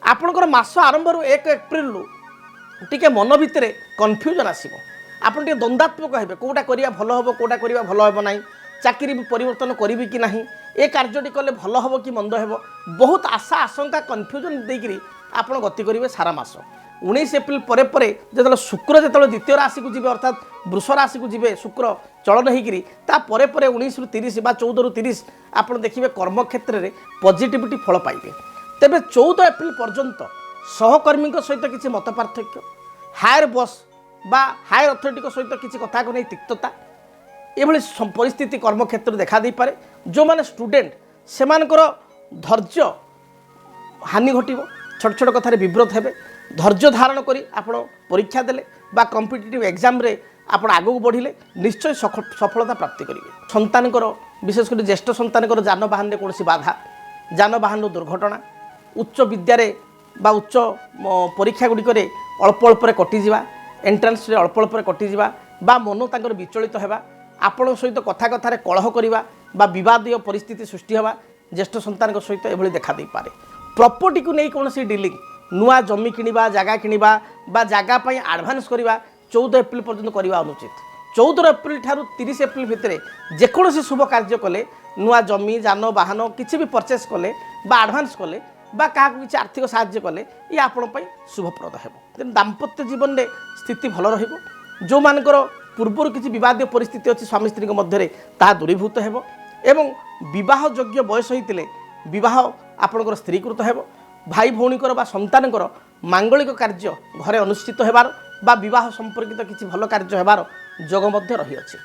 आपणकर मास आरंभ 1 एप्रिल टिके मन भितर कन्फ्यूजन आसो आप द्वंद्वात्मक हे कौटा करिया भल हम कौटा करिया भल हम ना चाकरी परिवर्तन करी कि ना ए कार्यटी कले भल हम कि मंद हे बहुत आशा आशंका कन्फ्यूजन देकर आप गति करेंगे सारा मास 19 एप्रिल पर जो शुक्र जो द्वितीय राशि को जी अर्थात वृष राशि को जी शुक्र चलन होकर 19 रु 30 बा 14 रु 30 आप देखिए कर्म क्षेत्र में पॉजिटिविटी फल पाइबे। तेबे 14 एप्रिल पर्यंत सहकर्मी सहित किसी मत पार्थक्य हायर बॉस बा हायर अथॉरिटी सहित किसी कथा को नहीं तिक्तता ये परिस्थिति कर्म क्षेत्र देखा दे पारे। जो माने स्टूडेंट से धैर्य हानि घटो छोट छोट कथार विव्रत हे धैर्य धारण करी आप परीक्षा देले बा कॉम्पिटिटिव एग्जाम रे आप आगू बढ़िले निश्चय सफलता प्राप्ति करेंगे। संतान विशेषकर ज्येष्ठ संतान जानवाहन में कौन बाधा जानवाहन दुर्घटना उच्च विद्यारे बा उच्च परीक्षा गुड़िक अल्प अल्प कटिजा एंट्रांस अल्प अल्प कटिजा बा मन तांकर विचलित होगा आपण सहित कथा कथार कलह करवा बा विवादीय परिस्थिति सृष्टि होगा ज्येष्ठ संतान सहित एभली देखा दे पारे। प्रॉपर्टी को नहीं कौन डीलिंग नुआ जमी किणवा जगह किणवा बा जगह पर आडभांस करवा 14 एप्रिल पर्यंत करवा अनुचित। 14 एप्रिल ठारू 30 एप्रिल भितर जेकोसी शुभ कार्य कले नुआ जमी जान वाहन किसी भी परचेस कले बा आडभांस कले बा क्या किसी आर्थिक साहाय्य कले ये आपण शुभप्रद हो। दाम्पत्य जीवन में स्थिति भल रही जो मानकर पूर्वर किसी विवाद परिस्थिति अच्छी स्वामी स्त्री मध्य ता दूरीभूत हो एवं विवाह योग्य बयस होते विवाह आपणकर स्त्रीकृत हो भाई भौणीकर बा संतानकर मांगलिक कार्य घरे अनुष्ठित होबार बा विवाह संपर्कित किसी भल कार्य होबार जोग मध्य रही अछि।